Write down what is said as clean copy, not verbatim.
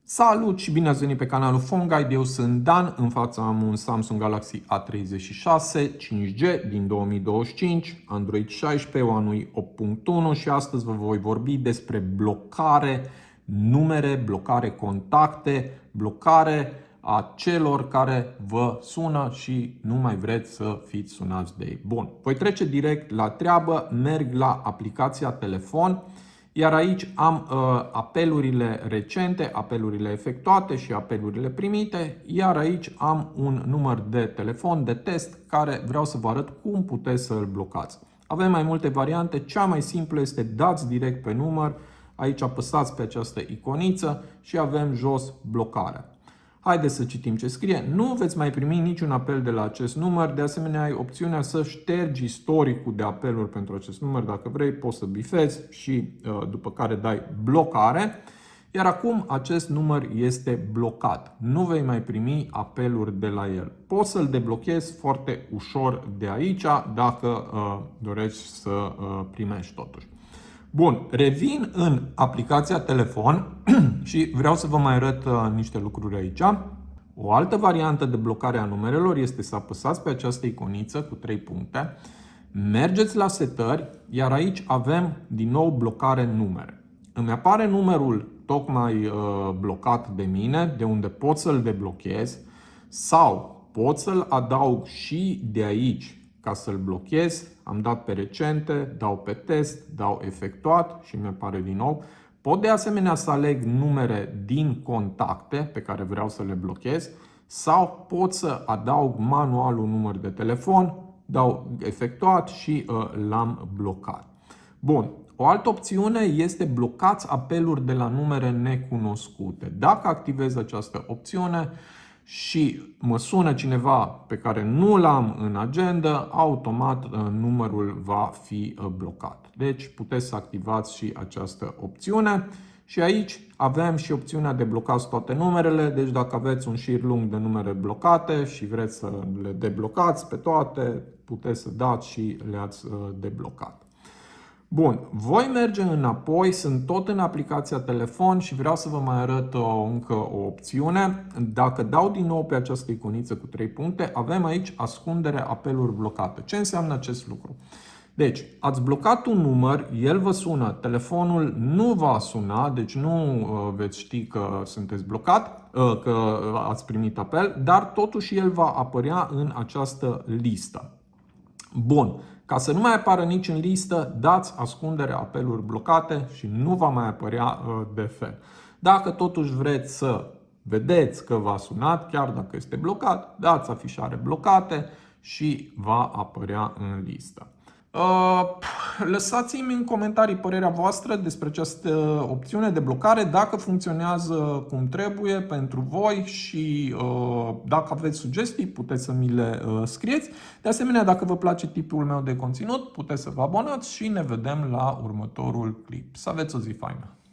Salut și bine ați venit pe canalul Phone Guide. Eu sunt Dan, în fața am un Samsung Galaxy A36 5G din 2025, Android 16, One UI 8.1 și astăzi vă voi vorbi despre blocare numere, blocare contacte, blocare a celor care vă sună și nu mai vreți să fiți sunați de ei. Bun, voi trece direct la treabă, merg la aplicația telefon. Iar aici am apelurile recente, apelurile efectuate și apelurile primite. Iar aici am un număr de telefon de test care vreau să vă arăt cum puteți să îl blocați. Avem mai multe variante. Cea mai simplă este dați direct pe număr. Aici apăsați pe această iconiță și avem jos blocarea. Haideți să citim ce scrie. Nu veți mai primi niciun apel de la acest număr. De asemenea, ai opțiunea să ștergi istoricul de apeluri pentru acest număr. Dacă vrei, poți să bifezi și după care dai blocare. Iar acum acest număr este blocat. Nu vei mai primi apeluri de la el. Poți să-l deblochezi foarte ușor de aici dacă dorești să primești totuși. Bun, revin în aplicația telefon și vreau să vă mai arăt niște lucruri aici. O altă variantă de blocare a numerelor este să apăsați pe această iconiță cu 3 puncte, mergeți la setări, iar aici avem din nou blocare numere. Îmi apare numărul tocmai blocat de mine, de unde pot să-l deblochez sau pot să-l adaug și de aici ca să-l blochez. Am dat pe recente, dau pe test, dau efectuat și mi apare din nou. Pot de asemenea să aleg numere din contacte pe care vreau să le blochez sau pot să adaug manual un număr de telefon, dau efectuat și l-am blocat. Bun. O altă opțiune este blocați apeluri de la numere necunoscute. Dacă activez această opțiune și mă sună cineva pe care nu l-am în agenda, automat numărul va fi blocat. Deci puteți să activați și această opțiune. Și aici avem și opțiunea de blocați toate numerele. Deci dacă aveți un șir lung de numere blocate și vreți să le deblocați pe toate, puteți să dați și le-ați deblocat. Bun, voi merge înapoi, sunt tot în aplicația telefon și vreau să vă mai arăt încă o opțiune. Dacă dau din nou pe această iconiță cu 3 puncte, avem aici ascundere apeluri blocate. Ce înseamnă acest lucru? Deci, ați blocat un număr, el vă sună, telefonul nu va suna, deci nu veți ști că sunteți blocat, că ați primit apel, dar totuși el va apărea în această listă. Bun. Ca să nu mai apară nici în listă, dați ascundere apeluri blocate și nu va mai apărea de fel. Dacă totuși vreți să vedeți că v-a sunat, chiar dacă este blocat, dați afișare blocate și va apărea în listă. Lăsați-mi în comentarii părerea voastră despre această opțiune de blocare, dacă funcționează cum trebuie pentru voi și dacă aveți sugestii, puteți să mi le scrieți. De asemenea, dacă vă place tipul meu de conținut, puteți să vă abonați și ne vedem la următorul clip. Să aveți o zi faină!